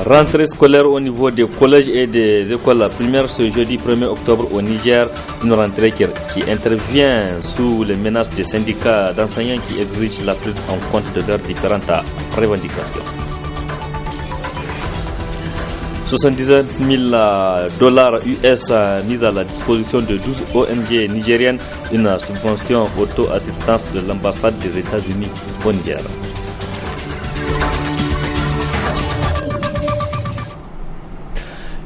Rentrée scolaire au niveau des collèges et des écoles primaires ce jeudi 1er octobre au Niger. Une rentrée qui intervient sous les menaces des syndicats d'enseignants qui exigent la prise en compte de leurs différentes revendications. $79 000 US mis à la disposition de 12 ONG nigériennes, une subvention auto-assistance de l'ambassade des États-Unis au Niger.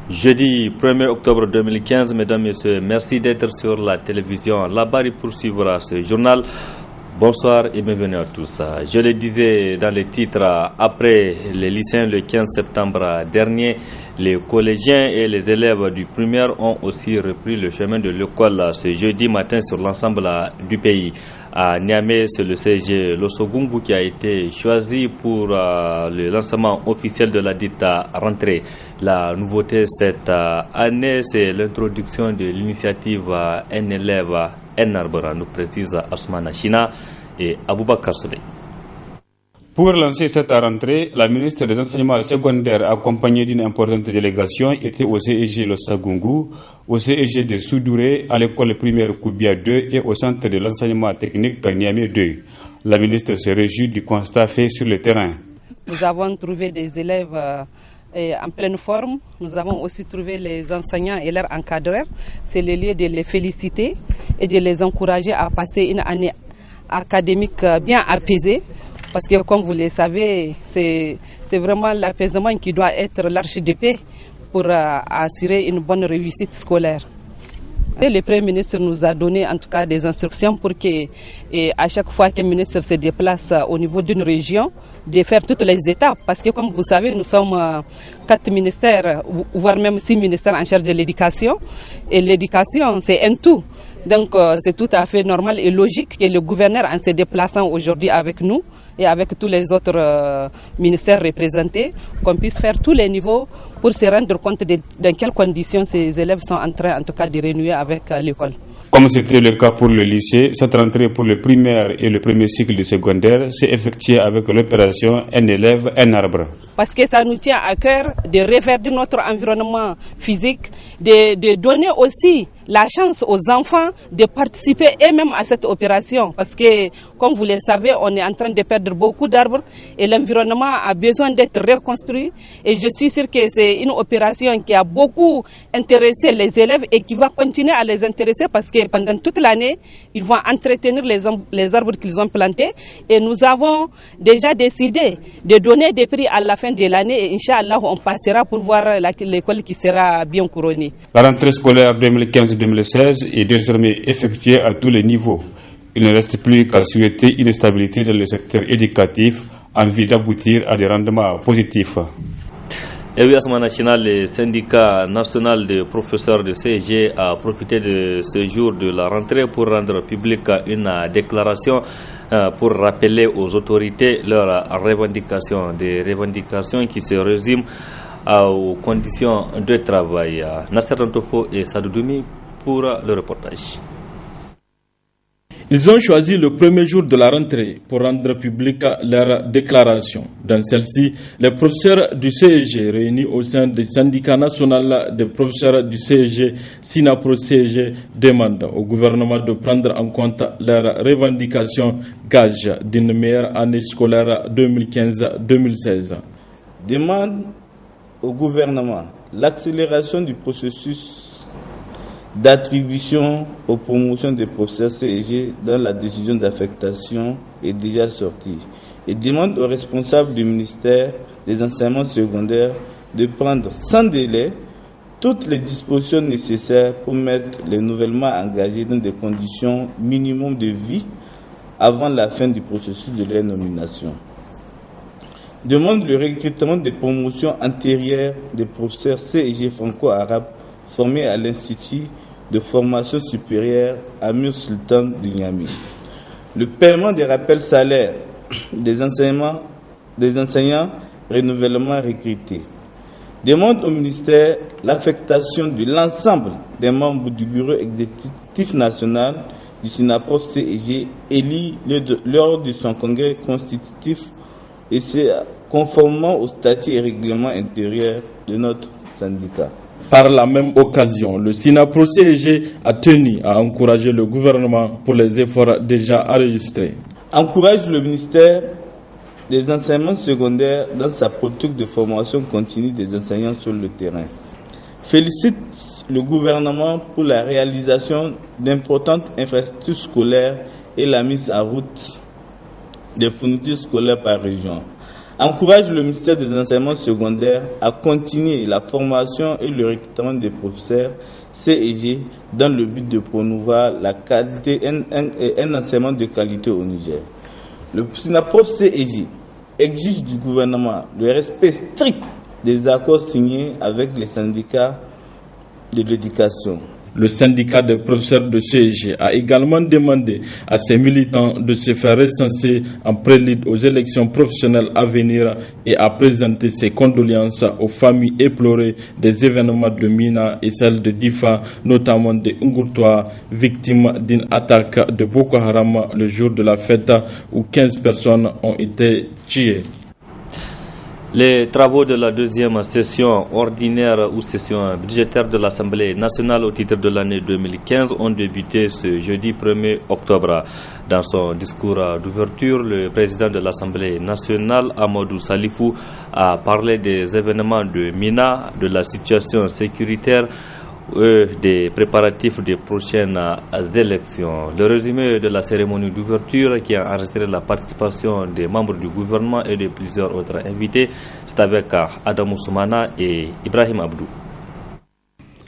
Jeudi 1er octobre 2015, mesdames et messieurs, merci d'être sur la télévision Labari pour suivre ce journal. Bonsoir et bienvenue à tous. Je le disais dans les titres, après les lycéens le 15 septembre dernier, les collégiens et les élèves du primaire ont aussi repris le chemin de l'école ce jeudi matin sur l'ensemble du pays. À Niamey, c'est le CG Losogungu qui a été choisi pour le lancement officiel de la dite rentrée. La nouveauté cette année, c'est l'introduction de l'initiative Un élève, un arbre, nous précise Asmana China et Aboubakar Soudey. Pour lancer cette rentrée, la ministre des Enseignements secondaires, accompagnée d'une importante délégation, était au CEG Losagungu, au CEG de Soudouré, à l'école primaire Koubia 2 et au centre de l'enseignement technique Niamey 2. La ministre se réjouit du constat fait sur le terrain. Nous avons trouvé des élèves en pleine forme. Nous avons aussi trouvé les enseignants et leurs encadreurs. C'est le lieu de les féliciter et de les encourager à passer une année académique bien apaisée. Parce que, comme vous le savez, c'est vraiment l'apaisement qui doit être l'arche de paix pour assurer une bonne réussite scolaire. Et le Premier ministre nous a donné en tout cas des instructions pour que, à chaque fois qu'un ministre se déplace au niveau d'une région, de faire toutes les étapes. Parce que, comme vous savez, nous sommes 4 ministères, voire même 6 ministères en charge de l'éducation. Et l'éducation, c'est un tout. Donc, c'est tout à fait normal et logique que le gouverneur, en se déplaçant aujourd'hui avec nous, et avec tous les autres ministères représentés, qu'on puisse faire tous les niveaux pour se rendre compte de dans quelles conditions ces élèves sont en train, en tout cas, de renouer avec l'école. Comme c'était le cas pour le lycée, cette rentrée pour le primaire et le premier cycle du secondaire s'est effectuée avec l'opération Un élève, un arbre. Parce que ça nous tient à cœur de reverdir notre environnement physique, de donner aussi la chance aux enfants de participer eux-mêmes à cette opération. Parce que, comme vous le savez, on est en train de perdre beaucoup d'arbres et l'environnement a besoin d'être reconstruit. Et je suis sûre que c'est une opération qui a beaucoup intéressé les élèves et qui va continuer à les intéresser parce que pendant toute l'année, ils vont entretenir les arbres qu'ils ont plantés. Et nous avons déjà décidé de donner des prix à la fin de l'année et Inch'Allah, on passera pour voir l'école qui sera bien couronnée. La rentrée scolaire 2015-2016 est désormais effectuée à tous les niveaux. Il ne reste plus qu'à souhaiter une stabilité dans le secteur éducatif en vue d'aboutir à des rendements positifs. Et oui, Asmana China, le syndicat national des professeurs de CEG a profité de ce jour de la rentrée pour rendre publique une déclaration pour rappeler aux autorités leurs revendications, des revendications qui se résument aux conditions de travail. Nasser Rantofo et Sadoudoumi pour le reportage. Ils ont choisi le premier jour de la rentrée pour rendre publique leur déclaration. Dans celle-ci, les professeurs du CEG réunis au sein du syndicat national des professeurs du CEG, SINAPRO-CEG, demandent au gouvernement de prendre en compte leurs revendications gage d'une meilleure année scolaire 2015-2016. Demande au gouvernement l'accélération du processus d'attribution aux promotions des professeurs CEG dans la décision d'affectation est déjà sortie et demande aux responsables du ministère des enseignements secondaires de prendre sans délai toutes les dispositions nécessaires pour mettre les nouvellement engagés dans des conditions minimum de vie avant la fin du processus de leur nomination. Demande le recrutement des promotions antérieures des professeurs CEG franco-arabes formés à l'Institut de formation supérieure Amir Sultan de Niamey. Le paiement des rappels salaires des enseignants renouvellement recrutés. Demande au ministère l'affectation de l'ensemble des membres du bureau exécutif national du SINAPRO-CEG élus lors de son congrès constitutif et c'est conformément au statut et règlement intérieur de notre syndicat. Par la même occasion, le SYNAPRO-CEG a tenu à encourager le gouvernement pour les efforts déjà enregistrés. Encourage le ministère des enseignements secondaires dans sa politique de formation continue des enseignants sur le terrain. Félicite le gouvernement pour la réalisation d'importantes infrastructures scolaires et la mise en route des fournitures scolaires par région. Encourage le ministère des enseignements secondaires à continuer la formation et le recrutement des professeurs CEG dans le but de promouvoir la qualité et un enseignement de qualité au Niger. Le SYNAPRO-CEG exige du gouvernement le respect strict des accords signés avec les syndicats de l'éducation. Le syndicat des professeurs de CEG a également demandé à ses militants de se faire recenser en prélude aux élections professionnelles à venir et à présenter ses condoléances aux familles éplorées des événements de Mina et celles de Difa, notamment de Ngurtoa, victimes d'une attaque de Boko Haram le jour de la fête où 15 personnes ont été tuées. Les travaux de la deuxième session ordinaire ou session budgétaire de l'Assemblée nationale au titre de l'année 2015 ont débuté ce jeudi 1er octobre. Dans son discours d'ouverture, le président de l'Assemblée nationale, Amadou Salifou, a parlé des événements de Mina, de la situation sécuritaire, des préparatifs des prochaines élections. Le résumé de la cérémonie d'ouverture qui a enregistré la participation des membres du gouvernement et de plusieurs autres invités, c'est avec Adamou Soumana et Ibrahim Abdou.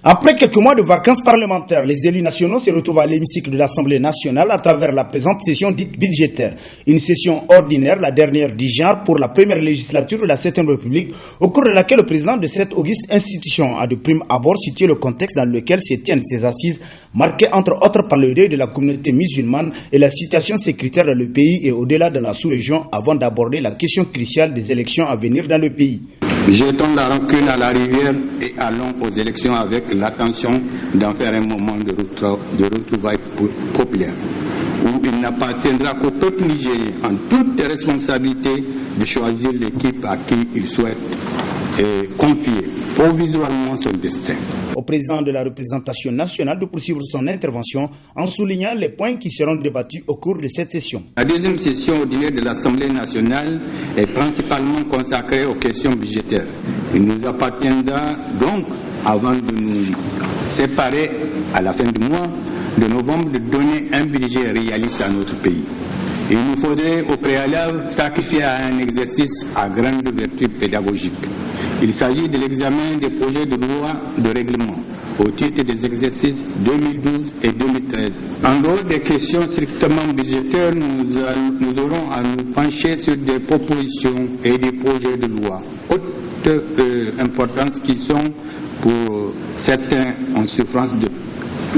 Après quelques mois de vacances parlementaires, les élus nationaux se retrouvent à l'hémicycle de l'Assemblée nationale à travers la présente session dite budgétaire. Une session ordinaire, la dernière du genre pour la première législature de la 7e République, au cours de laquelle le président de cette auguste institution a de prime abord situé le contexte dans lequel se tiennent ces assises, marquées entre autres par le deuil de la communauté musulmane et la situation sécuritaire dans le pays et au-delà de la sous-région, avant d'aborder la question cruciale des élections à venir dans le pays. Jetons la rancune à la rivière et allons aux élections avec l'intention d'en faire un moment de retrouvailles populaires, où il n'appartiendra qu'au peuple nigérien, en toute responsabilité, de choisir l'équipe à qui il souhaite confier provisoirement son destin. Au président de la représentation nationale de poursuivre son intervention en soulignant les points qui seront débattus au cours de cette session. La deuxième session ordinaire de l'Assemblée nationale est principalement consacrée aux questions budgétaires. Il nous appartiendra donc, avant de nous séparer à la fin du mois de novembre, de donner un budget réaliste à notre pays. Il nous faudrait au préalable sacrifier à un exercice à grande vertu pédagogique. Il s'agit de l'examen des projets de loi de règlement au titre des exercices 2012 et 2013. En dehors des questions strictement budgétaires, nous aurons à nous pencher sur des propositions et des projets de loi haute importance qui sont pour certains en souffrance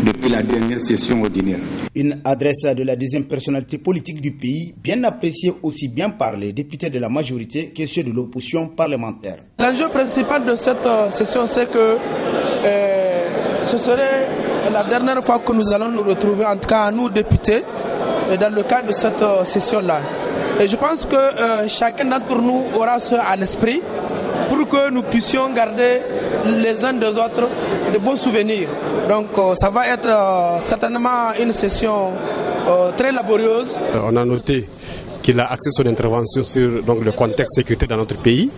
depuis la dernière session ordinaire. Une adresse de la deuxième personnalité politique du pays, bien appréciée aussi bien par les députés de la majorité que ceux de l'opposition parlementaire. L'enjeu principal de cette session, c'est que ce serait la dernière fois que nous allons nous retrouver, en tout cas nous députés, dans le cadre de cette session-là. Et je pense que chacun d'entre nous aura ce à l'esprit pour que nous puissions garder les uns des autres de bons souvenirs. Donc ça va être certainement une session très laborieuse. On a noté qu'il a axé son intervention sur donc, le contexte sécuritaire dans notre pays.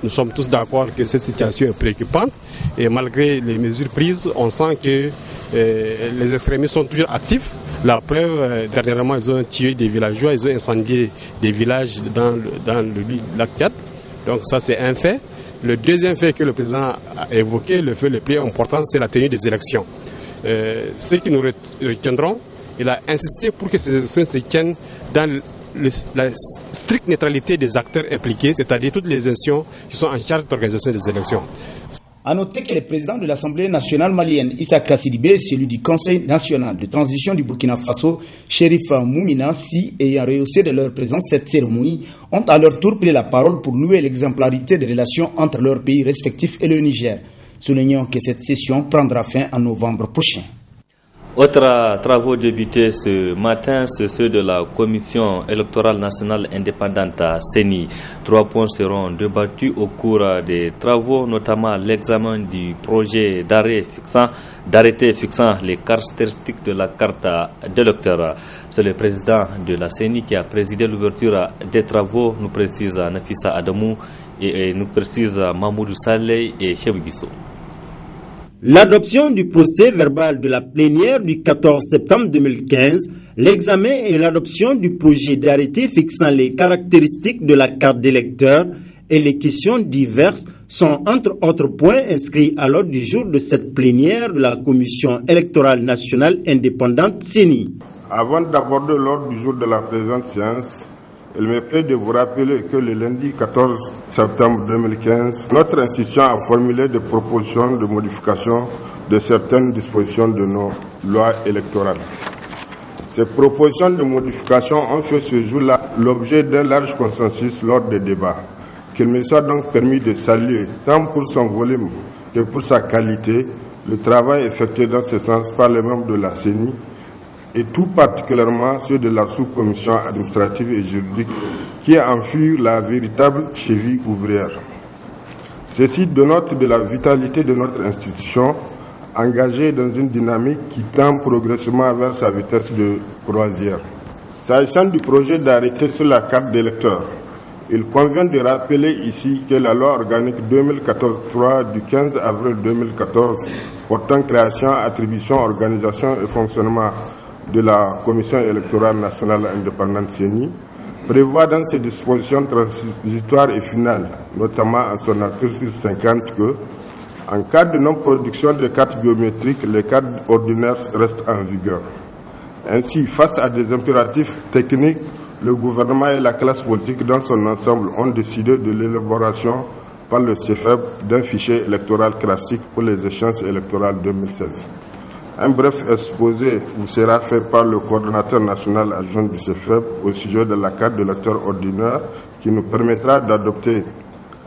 Nous sommes tous d'accord que cette situation est préoccupante et malgré les mesures prises, on sent que les extrémistes sont toujours actifs. La preuve, dernièrement, ils ont tué des villageois, ils ont incendié des villages dans le lac Tchad. Donc ça, c'est un fait. Le deuxième fait que le président a évoqué, le fait le plus important, c'est la tenue des élections. Ce que nous retiendrons, il a insisté pour que ces élections se tiennent dans la stricte neutralité des acteurs impliqués, c'est-à-dire toutes les institutions qui sont en charge de l'organisation des élections. A noter que le président de l'Assemblée nationale malienne, Issaka Sidibé, et celui du Conseil national de transition du Burkina Faso, Chérif Moumina Si, ayant rehaussé de leur présence cette cérémonie, ont à leur tour pris la parole pour louer l'exemplarité des relations entre leurs pays respectifs et le Niger, soulignant que cette session prendra fin en novembre prochain. Autres travaux débutés ce matin, c'est ceux de la Commission électorale nationale indépendante CENI. 3 points seront débattus au cours des travaux, notamment l'examen du projet d'arrêté fixant les caractéristiques de la carte d'électeur. C'est le président de la CENI qui a présidé l'ouverture des travaux, nous précise Nafissa Adamou et nous précise Mahmoudou Saleh et Cheb Guissou. L'adoption du procès verbal de la plénière du 14 septembre 2015, l'examen et l'adoption du projet d'arrêté fixant les caractéristiques de la carte d'électeur et les questions diverses sont entre autres points inscrits à l'ordre du jour de cette plénière de la Commission électorale nationale indépendante CENI. Avant d'aborder l'ordre du jour de la présente séance, il me plaît de vous rappeler que le lundi 14 septembre 2015, notre institution a formulé des propositions de modification de certaines dispositions de nos lois électorales. Ces propositions de modification ont fait ce jour-là l'objet d'un large consensus lors des débats. Qu'il me soit donc permis de saluer, tant pour son volume que pour sa qualité, le travail effectué dans ce sens par les membres de la CENI, et tout particulièrement ceux de la sous-commission administrative et juridique qui en fut la véritable cheville ouvrière. Ceci dénote de la vitalité de notre institution, engagée dans une dynamique qui tend progressivement vers sa vitesse de croisière. S'agissant du projet d'arrêté sur la carte d'électeur, il convient de rappeler ici que la loi organique 2014-3 du 15 avril 2014 portant création, attribution, organisation et fonctionnement de la Commission électorale nationale indépendante CENI prévoit dans ses dispositions transitoires et finales, notamment en son article 50, que, en cas de non-production de cartes biométriques, les cartes ordinaires restent en vigueur. Ainsi, face à des impératifs techniques, le gouvernement et la classe politique dans son ensemble ont décidé de l'élaboration par le CEFEB d'un fichier électoral classique pour les échéances électorales 2016. Un bref exposé vous sera fait par le coordonnateur national adjoint du CEFEB au sujet de la carte d'électeur ordinaire qui nous permettra d'adopter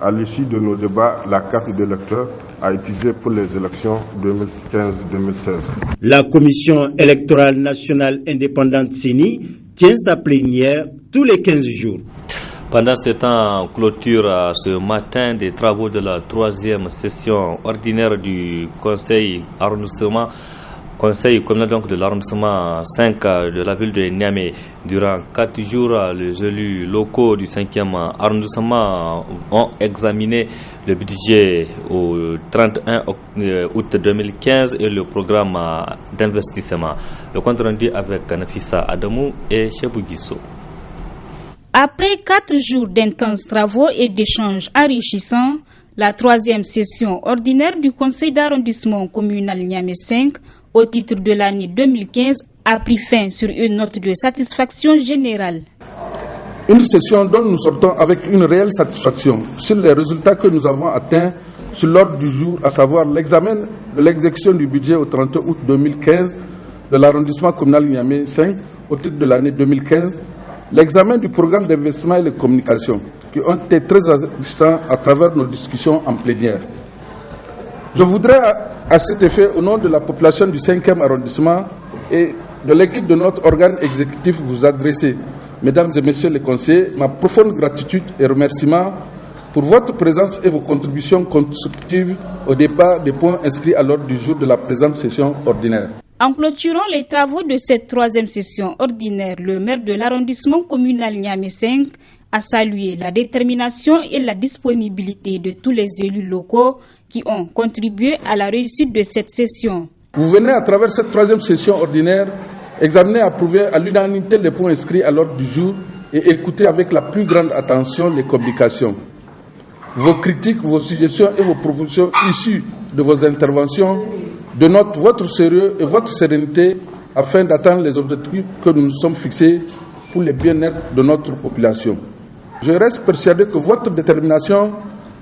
à l'issue de nos débats la carte d'électeur à utiliser pour les élections 2015-2016. La Commission électorale nationale indépendante CENI tient sa plénière tous les 15 jours. Pendant ce temps, clôture ce matin des travaux de la 3e session ordinaire du Conseil communal donc de l'arrondissement 5 de la ville de Niamey. Durant 4 jours, les élus locaux du 5e arrondissement ont examiné le budget au 31 août 2015 et le programme d'investissement. Le compte rendu avec Nafissa Adamou et Chebou Guissou. Après 4 jours d'intenses travaux et d'échanges enrichissants, la 3e session ordinaire du Conseil d'arrondissement communal Niamey 5 au titre de l'année 2015 a pris fin sur une note de satisfaction générale. Une session dont nous sortons avec une réelle satisfaction sur les résultats que nous avons atteints sur l'ordre du jour, à savoir l'examen de l'exécution du budget au 31 août 2015 de l'arrondissement communal Niamey 5 au titre de l'année 2015, l'examen du programme d'investissement et de communication qui ont été très enrichissants à travers nos discussions en plénière. Je voudrais à cet effet, au nom de la population du 5e arrondissement et de l'équipe de notre organe exécutif, vous adresser, mesdames et messieurs les conseillers, ma profonde gratitude et remerciement pour votre présence et vos contributions constructives au débat des points inscrits à l'ordre du jour de la présente session ordinaire. En clôturant les travaux de cette 3e session ordinaire, le maire de l'arrondissement communal Niamey 5 a salué la détermination et la disponibilité de tous les élus locaux qui ont contribué à la réussite de cette session. Vous venez à travers cette 3e session ordinaire examiner et approuver à l'unanimité les points inscrits à l'ordre du jour et écouter avec la plus grande attention les communications. Vos critiques, vos suggestions et vos propositions issues de vos interventions dénotent votre sérieux et votre sérénité afin d'atteindre les objectifs que nous nous sommes fixés pour le bien-être de notre population. Je reste persuadé que votre détermination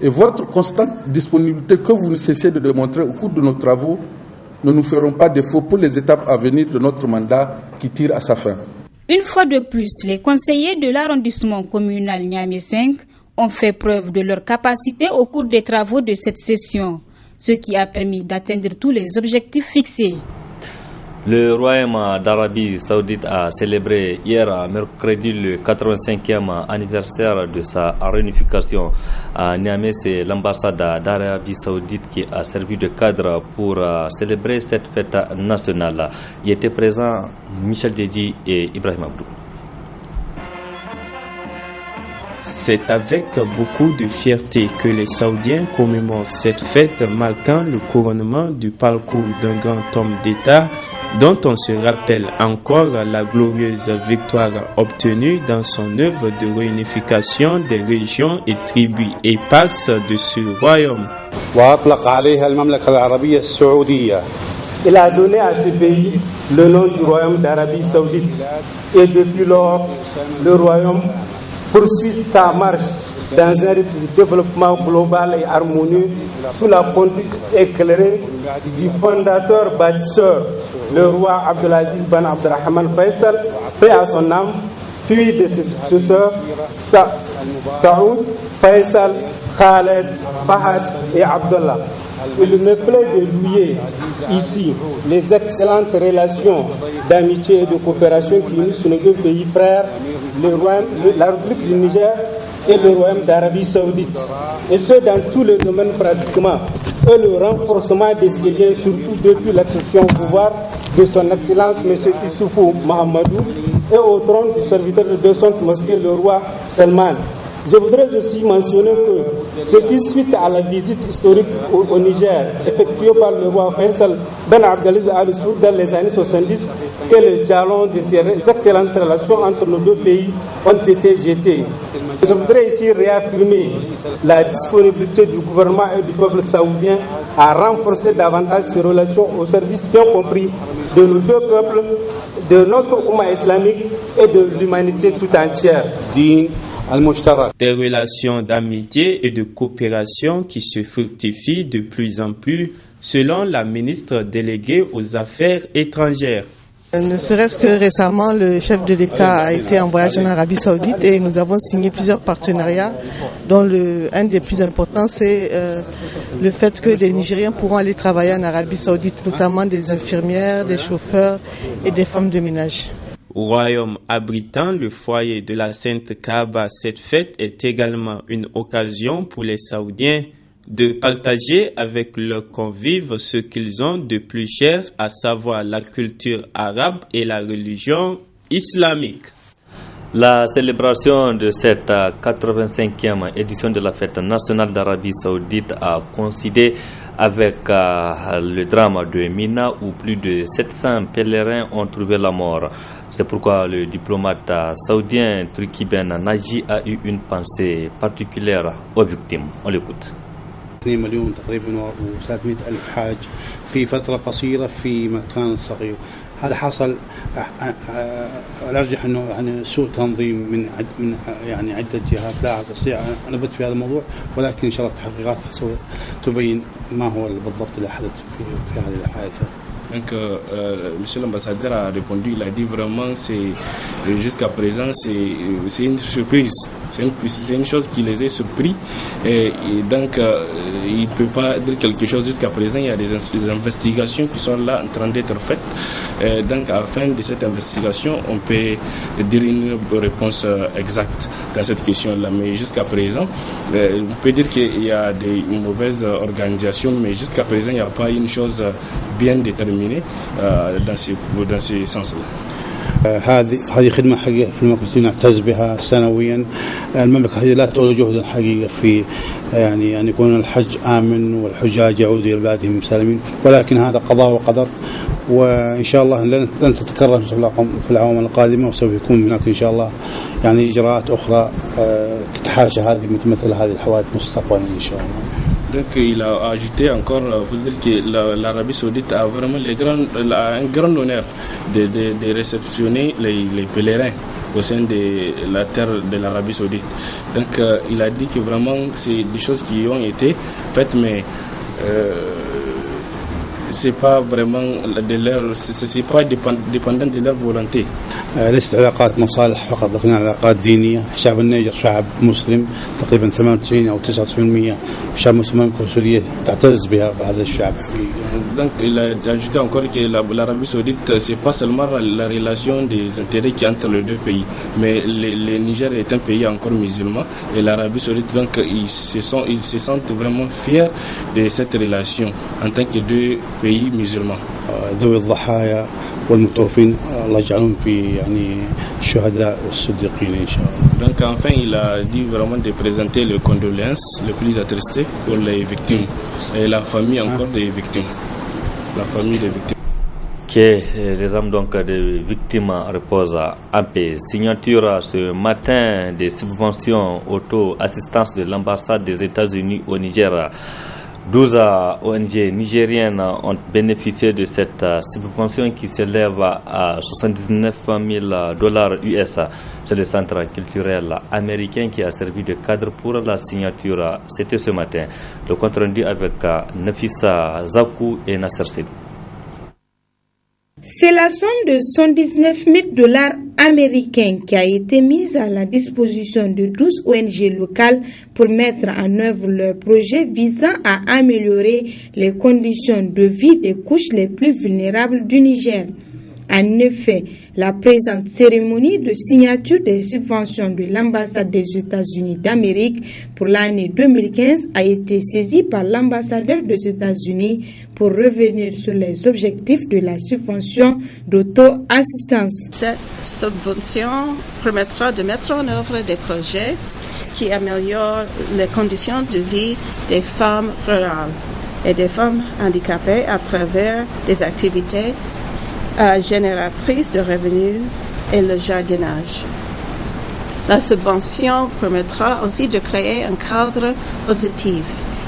et votre constante disponibilité que vous ne cessez de démontrer au cours de nos travaux ne nous feront pas défaut pour les étapes à venir de notre mandat qui tire à sa fin. Une fois de plus, les conseillers de l'arrondissement communal Niamey 5 ont fait preuve de leur capacité au cours des travaux de cette session, ce qui a permis d'atteindre tous les objectifs fixés. Le Royaume d'Arabie Saoudite a célébré hier, mercredi, le 85e anniversaire de sa réunification à Niamey. C'est l'ambassade d'Arabie Saoudite qui a servi de cadre pour célébrer cette fête nationale. Y étaient présents Michel Djedji et Ibrahim Abdou. C'est avec beaucoup de fierté que les Saoudiens commémorent cette fête marquant le couronnement du parcours d'un grand homme d'État dont on se rappelle encore la glorieuse victoire obtenue dans son œuvre de réunification des régions et tribus éparses de ce royaume. Il a donné à ce pays le nom du royaume d'Arabie Saoudite et depuis lors, le royaume poursuit sa marche dans un rythme de développement global et harmonieux sous la conduite éclairée du fondateur bâtisseur, le roi Abdelaziz Ben Abdelrahman Faisal, paix à son âme, puis de ses successeurs Saoud, Faisal, Khaled, Fahad et Abdullah. Il me plaît de louer ici les excellentes relations d'amitié et de coopération qui unissent nos deux pays frères, la République du Niger et le Royaume d'Arabie Saoudite, et ce dans tous les domaines pratiquement, et le renforcement de ces liens, surtout depuis l'accession au pouvoir de son Excellence M. Issoufou Mahamadou et au trône du serviteur de 200 mosquées, le roi Salman. Je voudrais aussi mentionner que ce qui suite à la visite historique au Niger effectuée par le roi Faisal Ben Abdelaziz Al Saoud dans les années 70, que les jalons de ces excellentes relations entre nos deux pays ont été jetés. Je voudrais ici réaffirmer la disponibilité du gouvernement et du peuple saoudien à renforcer davantage ces relations au service bien compris de nos deux peuples, de notre Oumma islamique et de l'humanité tout entière. Des relations d'amitié et de coopération qui se fructifient de plus en plus, selon la ministre déléguée aux Affaires étrangères. Ne serait-ce que récemment, le chef de l'État a été en voyage en Arabie Saoudite et nous avons signé plusieurs partenariats, dont un des plus importants, c'est le fait que les Nigériens pourront aller travailler en Arabie Saoudite, notamment des infirmières, des chauffeurs et des femmes de ménage. Au royaume abritant le foyer de la Sainte Kaaba, cette fête est également une occasion pour les Saoudiens de partager avec leurs convives ce qu'ils ont de plus cher, à savoir la culture arabe et la religion islamique. La célébration de cette 85e édition de la fête nationale d'Arabie Saoudite a coïncidé avec le drame de Mina où plus de 700 pèlerins ont trouvé la mort. C'est pourquoi le diplomate saoudien Turki Ben Naji a eu une pensée particulière aux victimes. On l'écoute. 2 مليون تقريبا و300 ألف حاج في فترة قصيرة في مكان صغير. هذا حصل أرجح أنه يعني سوء تنظيم من يعني عدة جهات لا أستطيع أن أبت في هذا الموضوع, ولكن إن شاء الله التحقيقات سوف تبين ما هو بالضبط اللي حدث في هذه الحادثة. Donc, monsieur l'ambassadeur a répondu, il a dit vraiment, jusqu'à présent, c'est une surprise, c'est une chose qui les a surpris, et donc il ne peut pas dire quelque chose jusqu'à présent. Il y a des investigations qui sont là en train d'être faites, donc à la fin de cette investigation, on peut dire une réponse exacte dans cette question-là, mais jusqu'à présent, on peut dire qu'il y a une mauvaise organisation, mais jusqu'à présent, il n'y a pas une chose bien déterminée dans ce sens-là. هذه خدمة حقيقة في المملكة نعتز بها سنويا. المملكة هذه لا تولي جهدا حقيقة في يعني أن يكون الحج آمن والحجاج يعودوا إلى بلادهم سالمين, ولكن هذا قضاء وقدر, وإن شاء الله لن تتكرر في الأعوام القادمة, وسوف يكون هناك إن شاء الله يعني إجراءات أخرى تتحاشى هذه مثل هذه الحوادث مستقبلا إن شاء الله. Donc il a ajouté encore pour dire que l'Arabie Saoudite a vraiment un grand honneur de réceptionner les pèlerins au sein de la terre de l'Arabie Saoudite. Donc il a dit que vraiment c'est des choses qui ont été faites, mais c'est pas vraiment de leur, c'est pas dépendant de leur volonté. ليست علاقات مصالح فقط لكن علاقات دينية. شعب النيجر شعب مسلم تقريبا 98 أو 99% شعب مسلم كونسولية تعتز بهذا الشعب حقيقة. Donc il a ajouté encore que l'Arabie Saoudite c'est pas seulement la relation des intérêts qui entre les deux pays, mais le Niger est un pays encore musulman et l'Arabie Saoudite donc ils se sentent vraiment fiers de cette relation en tant que deux pays musulmans. ذوي الضحايا والمتوفين الله يجعلهم في يعني الشهداء والصديقين إن شاء الله. Donc enfin il a dit vraiment de présenter les condoléances les plus attristées pour les victimes et la famille encore des victimes. La famille des victimes. Que les âmes donc des victimes reposent en paix. Signature ce matin des subventions auto-assistance de l'ambassade des États-Unis au Niger. 12 ONG nigériennes ont bénéficié de cette subvention qui s'élève à $79 000 US. C'est le centre culturel américain qui a servi de cadre pour la signature. C'était ce matin. Le compte rendu avec Nafissa Zakou et Nasser Sedou. C'est la somme de $119 000 américains qui a été mise à la disposition de 12 ONG locales pour mettre en œuvre leur projet visant à améliorer les conditions de vie des couches les plus vulnérables du Niger. En effet, la présente cérémonie de signature des subventions de l'ambassade des États-Unis d'Amérique pour l'année 2015 a été saisie par l'ambassadeur des États-Unis pour revenir sur les objectifs de la subvention d'auto-assistance. Cette subvention permettra de mettre en œuvre des projets qui améliorent les conditions de vie des femmes rurales et des femmes handicapées à travers des activités génératrices de revenus et le jardinage. La subvention permettra aussi de créer un cadre positif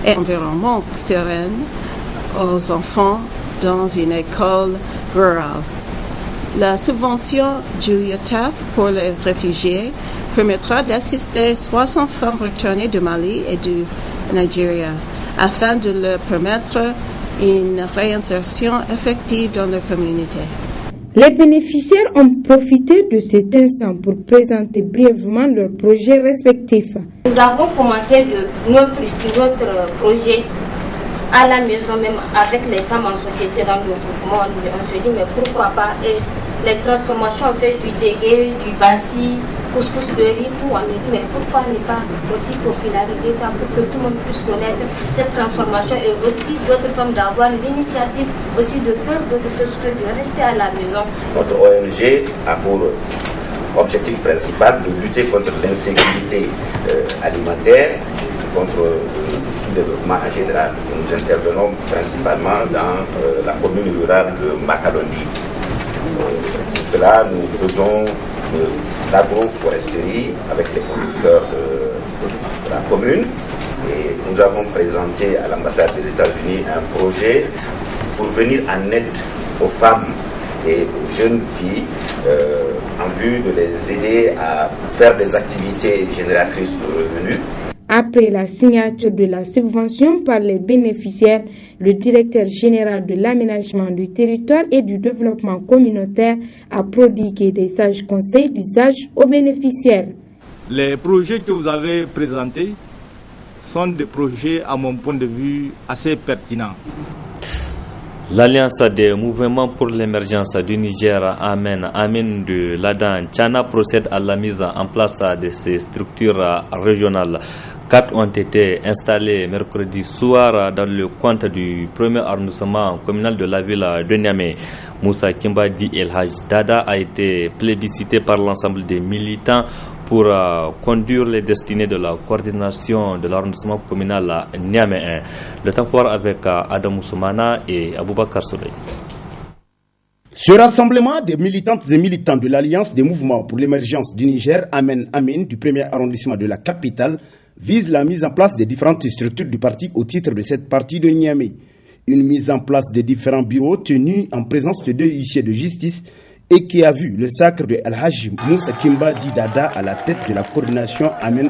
et un environnement serein aux enfants dans une école rurale. La subvention Julia Taft pour les réfugiés permettra d'assister 60 femmes retournées du Mali et du Nigeria afin de leur permettre une réinsertion effective dans leur communauté. Les bénéficiaires ont profité de cet instant pour présenter brièvement leurs projets respectifs. Nous avons commencé notre projet à la maison, même avec les femmes en société dans le mouvement. On se dit, mais pourquoi pas? Et les transformations, on fait du dégué, du bassi, couscous de riz, tout. On dit, mais pourquoi ne pas aussi populariser ça pour que tout le monde puisse connaître cette transformation et aussi d'autres femmes d'avoir l'initiative aussi de faire d'autres choses que de rester à la maison. Notre ONG a pour objectif principal de lutter contre l'insécurité alimentaire, contre le sous-développement en général. Nous intervenons principalement dans la commune rurale de Makalondi. Pour cela, nous faisons de l'agroforesterie avec les producteurs de la commune. Et nous avons présenté à l'ambassade des États-Unis un projet pour venir en aide aux femmes et aux jeunes filles en vue de les aider à faire des activités génératrices de revenus. Après la signature de la subvention par les bénéficiaires, le directeur général de l'aménagement du territoire et du développement communautaire a prodigué des sages conseils d'usage aux bénéficiaires. Les projets que vous avez présentés sont des projets, à mon point de vue, assez pertinents. L'Alliance des mouvements pour l'émergence du Niger, Amen de l'Adan Tchana, procède à la mise en place de ces structures régionales. 4 ont été installés mercredi soir dans le compte du premier arrondissement communal de la ville de Niamey. Moussa Kimbadi El Haj Dada a été plébiscité par l'ensemble des militants pour conduire les destinées de la coordination de l'arrondissement communal Niamey 1. Le temps fort avec Adam Soumana et Aboubakar Souley. Ce rassemblement des militantes et militants de l'Alliance des mouvements pour l'émergence du Niger, Amen du premier arrondissement de la capitale, vise la mise en place des différentes structures du parti au titre de cette partie de Niamey. Une mise en place des différents bureaux tenus en présence de 2 huissiers de justice et qui a vu le sacre de Al-Hajj Moussa Kimbadi Dada à la tête de la coordination Amen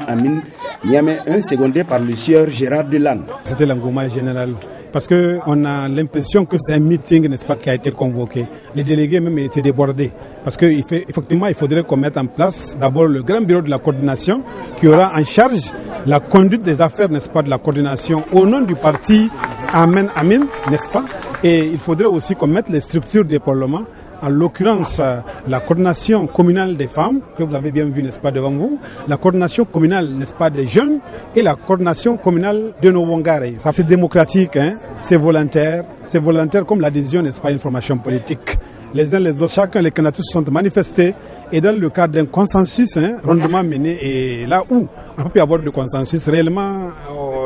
Niamey 1, secondé par le sieur Gérard Delanne. C'était l'engouement général parce qu'on a l'impression que c'est un meeting, n'est-ce pas, qui a été convoqué. Les délégués même étaient débordés, parce qu'effectivement, il faudrait qu'on mette en place d'abord le grand bureau de la coordination qui aura en charge la conduite des affaires, n'est-ce pas, de la coordination au nom du parti Amen Amin, n'est-ce pas. Et il faudrait aussi qu'on mette les structures des parlements, en l'occurrence la coordination communale des femmes, que vous avez bien vu, n'est-ce pas, devant vous, la coordination communale, n'est-ce pas, des jeunes, et la coordination communale de nos Wangare. C'est démocratique, hein, c'est volontaire comme l'adhésion, n'est-ce pas, à une formation politique. Les uns les autres, chacun, les candidats se sont manifestés, et dans le cadre d'un consensus rondement mené, et là où on peut y avoir de consensus, réellement,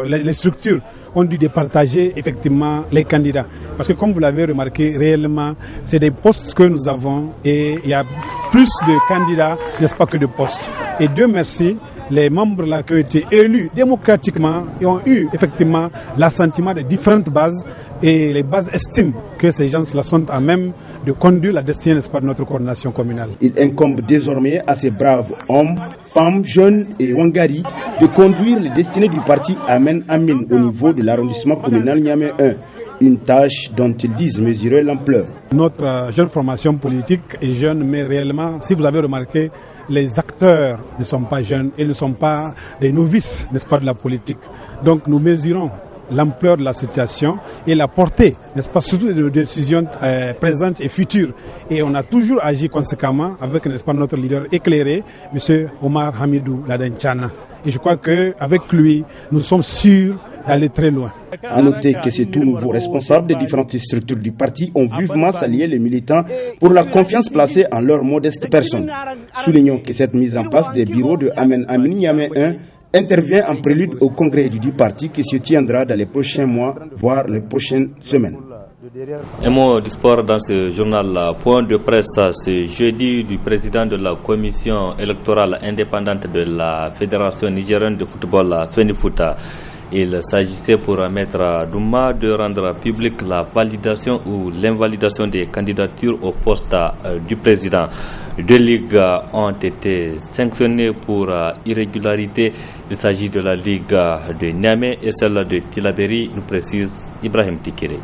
les structures ont dû départager effectivement les candidats. Parce que comme vous l'avez remarqué, réellement, c'est des postes que nous avons et il y a plus de candidats, n'est-ce pas, que de postes. Et Dieu merci, les membres là qui ont été élus démocratiquement et ont eu effectivement l'assentiment de différentes bases et les bases estiment que ces gens-là sont à même de conduire la destinée, n'est-ce pas, de notre coordination communale. Il incombe désormais à ces braves hommes, femmes, jeunes et Wangari de conduire les destinées du parti Amen Amin au niveau de l'arrondissement communal Niamey 1. Une tâche dont ils disent mesurer l'ampleur. Notre jeune formation politique est jeune, mais réellement, si vous avez remarqué, les acteurs ne sont pas jeunes et ne sont pas des novices, n'est-ce pas, de la politique. Donc nous mesurons l'ampleur de la situation et la portée, n'est-ce pas, surtout des décisions présentes et futures. Et on a toujours agi conséquemment avec, n'est-ce pas, notre leader éclairé, M. Omar Hamidou Ladenchana. Et je crois qu'avec lui, nous sommes sûrs d'aller très loin. À noter que ces tout nouveaux responsables des différentes structures du parti ont vivement salué les militants pour la confiance placée en leur modeste personne. Soulignons que cette mise en place des bureaux de Amen Amin Niamey 1 intervient en prélude au congrès du parti qui se tiendra dans les prochains mois, voire les prochaines semaines. Un mot du sport dans ce journal. Point de presse ce jeudi du président de la commission électorale indépendante de la Fédération nigérienne de football, FENIFOOT. Il s'agissait pour Maître Douma de rendre publique la validation ou l'invalidation des candidatures au poste du président. 2 ligues ont été sanctionnées pour irrégularité. Il s'agit de la ligue de Niamey et celle de Tillabéri, nous précise Ibrahim Tikere.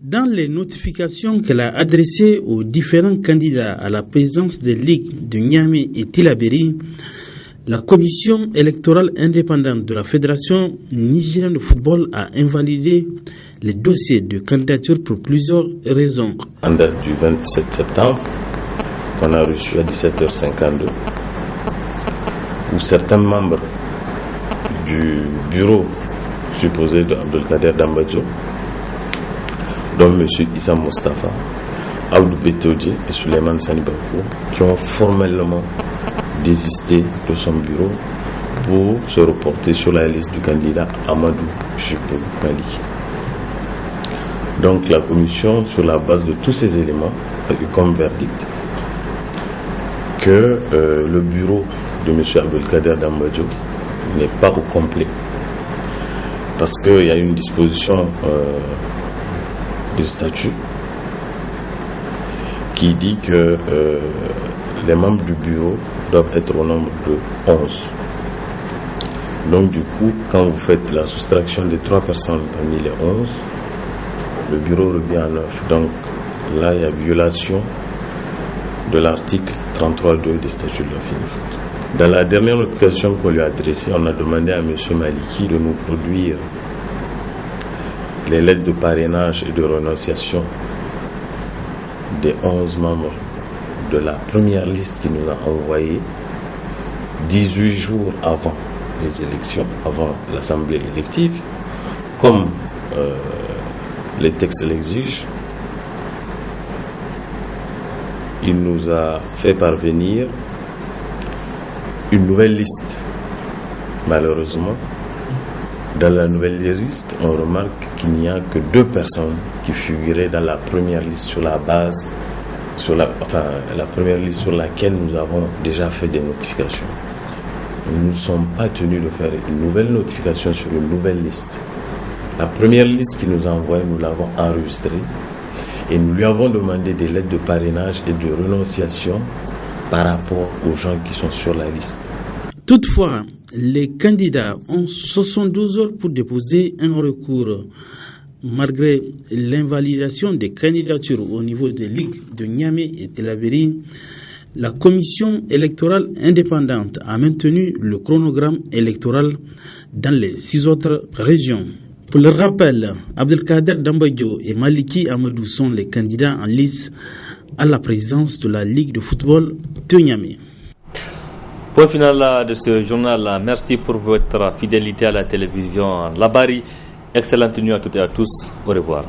Dans les notifications qu'elle a adressées aux différents candidats à la présidence des ligues de Niamey et Tillabéri, la commission électorale indépendante de la Fédération nigérienne de football a invalidé les dossiers de candidature pour plusieurs raisons. En date du 27 septembre, qu'on a reçu à 17h52, où certains membres du bureau supposé d'Abdelkader Dambadjo, dont M. Issa Mostafa, Aoudou Betodje et Suleiman Sanibakou, qui ont formellement désisté de son bureau pour se reporter sur la liste du candidat Amadou Jipou Mali. Donc la commission, sur la base de tous ces éléments, a eu comme verdict que le bureau de M. Abdelkader Dambadjo n'est pas au complet. Parce qu'il y a une disposition de statut qui dit que les membres du bureau doivent être au nombre de 11. Donc du coup, quand vous faites la soustraction de 3 personnes parmi les 11, le bureau revient à 9. Donc là, il y a violation de l'article 33.2 des statuts de la FENIFOOT. Dans la dernière notification qu'on lui a adressée, on a demandé à M. Maliki de nous produire les lettres de parrainage et de renonciation des 11 membres de la première liste qu'il nous a envoyée 18 jours avant les élections, avant l'assemblée élective, comme les textes l'exigent. Il nous a fait parvenir une nouvelle liste. Malheureusement, dans la nouvelle liste, on remarque qu'il n'y a que 2 personnes qui figuraient dans la première liste sur la base, la première liste sur laquelle nous avons déjà fait des notifications. Nous ne sommes pas tenus de faire une nouvelle notification sur une nouvelle liste. La première liste qu'il nous a envoyée, nous l'avons enregistrée et nous lui avons demandé des lettres de parrainage et de renonciation par rapport aux gens qui sont sur la liste. Toutefois, Les candidats ont 72 heures pour déposer un recours. Malgré l'invalidation des candidatures au niveau des ligues de Niamey et Tillabéri, la commission électorale indépendante a maintenu le chronogramme électoral dans les 6 autres régions. Pour le rappel, Abdelkader Dambadio et Maliki Amadou sont les candidats en lice à la présidence de la Ligue de football de Niamey. Point final de ce journal. Merci pour votre fidélité à la télévision Labari. Excellente nuit à toutes et à tous. Au revoir.